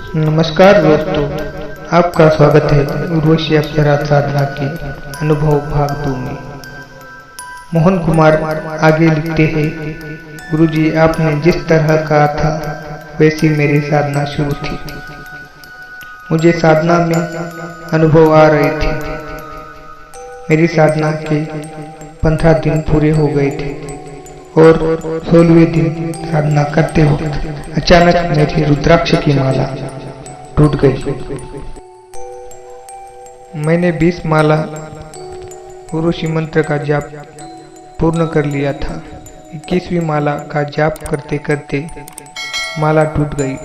नमस्कार दोस्तों, आपका स्वागत है उर्वशी अप्सरा साधना के अनुभव भाग 2 में। मोहन कुमार आगे लिखते हैं, गुरुजी आपने जिस तरह कहा था वैसी मेरी साधना शुरू थी। मुझे साधना में अनुभव आ रहे थे। मेरी साधना के 15 दिन पूरे हो गए थे और 16वें दिन साधना करते वक्त अचानक मेरी रुद्राक्ष की माला टूट गई। मैंने 20 माला उर्वशी मंत्र का जाप पूर्ण कर लिया था। 21वीं माला का जाप करते करते माला टूट गई।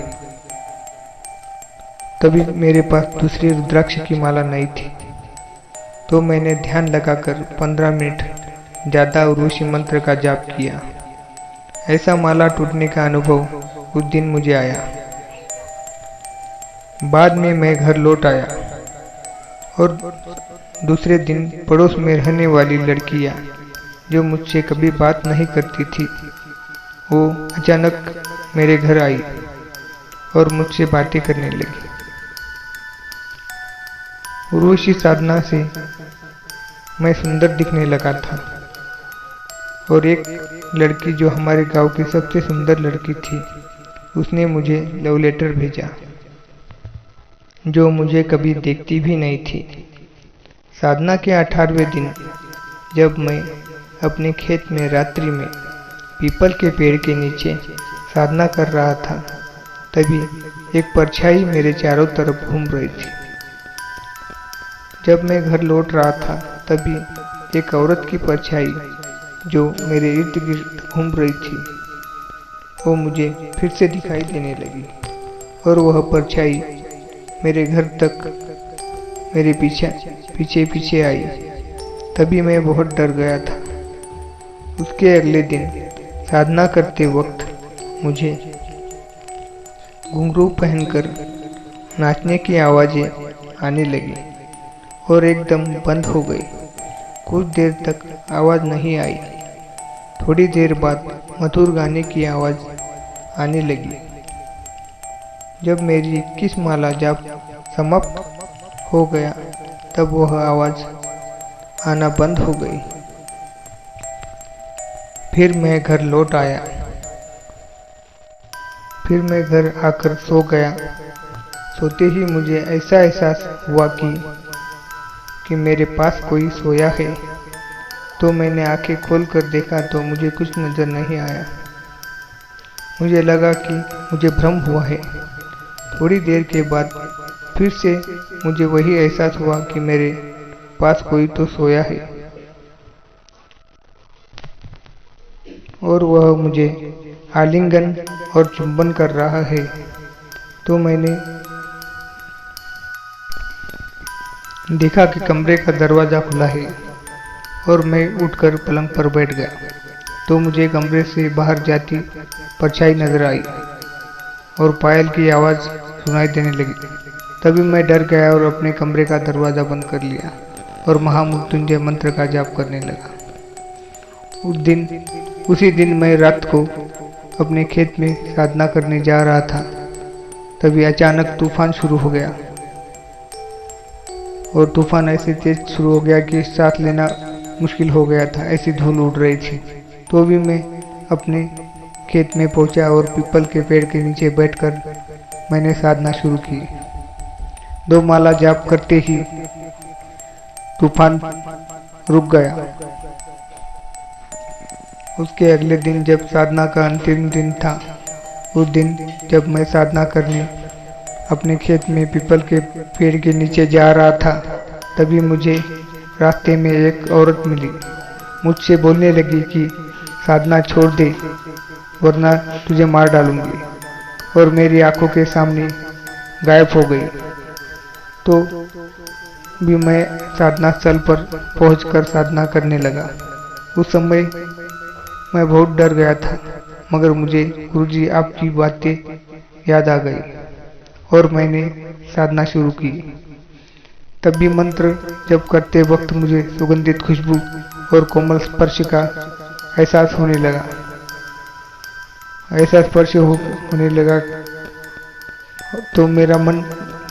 तभी मेरे पास दूसरी रुद्राक्ष की माला नहीं थी, तो मैंने ध्यान लगाकर 15 मिनट ज़्यादा उर्वशी मंत्र का जाप किया। ऐसा माला टूटने का अनुभव उस दिन मुझे आया। बाद में मैं घर लौट आया और दूसरे दिन पड़ोस में रहने वाली लड़कियां जो मुझसे कभी बात नहीं करती थी, वो अचानक मेरे घर आई और मुझसे बातें करने लगी। उर्वशी साधना से मैं सुंदर दिखने लगा था और एक लड़की जो हमारे गांव की सबसे सुंदर लड़की थी, उसने मुझे लव लेटर भेजा, जो मुझे कभी देखती भी नहीं थी। साधना के 18वें दिन जब मैं अपने खेत में रात्रि में पीपल के पेड़ के नीचे साधना कर रहा था, तभी एक परछाई मेरे चारों तरफ घूम रही थी। जब मैं घर लौट रहा था, तभी एक औरत की परछाई जो मेरे इर्द गिर्द घूम रही थी, वो मुझे फिर से दिखाई देने लगी और वह परछाई मेरे घर तक मेरे पीछे पीछे आई। तभी मैं बहुत डर गया था। उसके अगले दिन साधना करते वक्त मुझे घुंघरू पहनकर नाचने की आवाज़ें आने लगी और एकदम बंद हो गई। कुछ देर तक आवाज़ नहीं आई। थोड़ी देर बाद मधुर गाने की आवाज़ आने लगी। जब मेरी 21 माला जाप समाप्त हो गया, तब वह आवाज़ आना बंद हो गई। फिर मैं घर लौट आया। फिर मैं घर आकर सो गया। सोते ही मुझे ऐसा एहसास हुआ कि मेरे पास कोई सोया है। तो मैंने आंखें खोलकर देखा तो मुझे कुछ नज़र नहीं आया। मुझे लगा कि मुझे भ्रम हुआ है। थोड़ी देर के बाद फिर से मुझे वही एहसास हुआ कि मेरे पास कोई तो सोया है और वह मुझे आलिंगन और चुंबन कर रहा है। तो मैंने देखा कि कमरे का दरवाज़ा खुला है और मैं उठकर पलंग पर बैठ गया। तो मुझे कमरे से बाहर जाती परछाई नजर आई और पायल की आवाज़ सुनाई देने लगी। तभी मैं डर गया और अपने कमरे का दरवाज़ा बंद कर लिया और महामृत्युंजय मंत्र का जाप करने लगा। उसी दिन मैं रात को अपने खेत में साधना करने जा रहा था। तभी अचानक तूफान शुरू हो गया और तूफान ऐसे तेज शुरू हो गया कि सांस लेना मुश्किल हो गया था। ऐसी धूल उड़ रही थी। तो भी मैं अपने खेत में पहुंचा और पीपल के पेड़ के नीचे बैठकर मैंने साधना शुरू की। 2 माला जाप करते ही तूफान रुक गया। उसके अगले दिन जब साधना का अंतिम दिन था, उस दिन जब मैं साधना करने अपने खेत में पीपल के पेड़ के नीचे जा रहा था, तभी मुझे रास्ते में एक औरत मिली। मुझसे बोलने लगी कि साधना छोड़ दे वरना तुझे मार डालूंगी, और मेरी आंखों के सामने गायब हो गई। तो भी मैं साधना स्थल पर पहुंचकर साधना करने लगा। उस समय मैं बहुत डर गया था, मगर मुझे गुरुजी आपकी बातें याद आ गई और मैंने साधना शुरू की। तब भी मंत्र जप करते वक्त मुझे सुगंधित खुशबू और कोमल स्पर्श का एहसास होने लगा। ऐसा स्पर्श होने लगा तो मेरा मन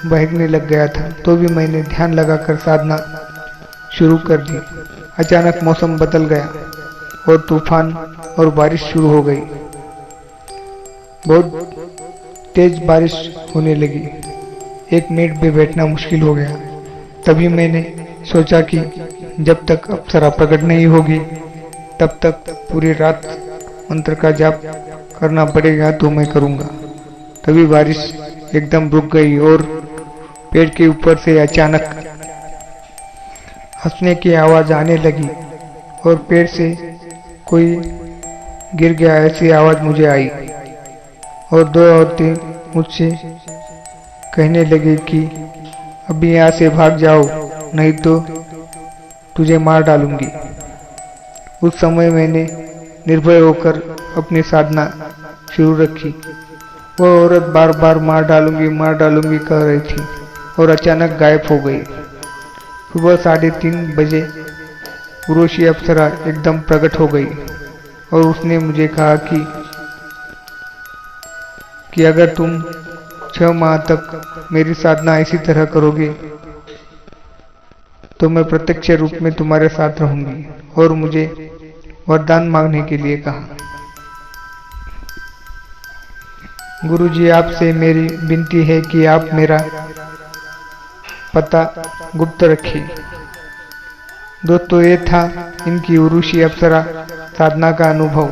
बहकने लग गया था, तो भी मैंने ध्यान लगाकर साधना शुरू कर दी। अचानक मौसम बदल गया और तूफान और बारिश शुरू हो गई। बहुत तेज बारिश होने लगी। 1 मिनट भी बैठना मुश्किल हो गया। तभी मैंने सोचा कि जब तक अप्सरा प्रकट नहीं होगी तब तक पूरी रात मंत्र का जाप करना पड़ेगा, तो मैं करूंगा। तभी बारिश एकदम रुक गई और पेड़ के ऊपर से अचानक हंसने की आवाज आने लगी और पेड़ से कोई गिर गया ऐसी आवाज मुझे आई। और 2 औरतें मुझसे कहने लगी कि अभी यहाँ से भाग जाओ, नहीं तो तुझे मार डालूंगी। उस समय मैंने निर्भय होकर अपनी साधना शुरू रखी। वो औरत बार बार मार डालूंगी कह रही थी और अचानक गायब हो गई। सुबह 3:30 बजे उर्वशी अप्सरा एकदम प्रकट हो गई और उसने मुझे कहा कि अगर तुम 6 माह तक मेरी साधना इसी तरह करोगे तो मैं प्रत्यक्ष रूप में तुम्हारे साथ रहूंगी, और मुझे वरदान मांगने के लिए कहा। गुरुजी, आपसे मेरी विनती है कि आप मेरा पता गुप्त रखिए। दोस्तों, ये था इनकी उर्वशी अप्सरा साधना का अनुभव।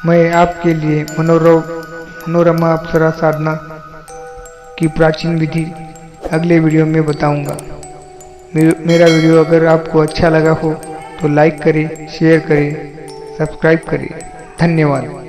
मैं आपके लिए मनोरमा अप्सरा साधना की प्राचीन विधि अगले वीडियो में बताऊंगा। मेरा वीडियो अगर आपको अच्छा लगा हो तो लाइक करें, शेयर करें, सब्सक्राइब करें। धन्यवाद।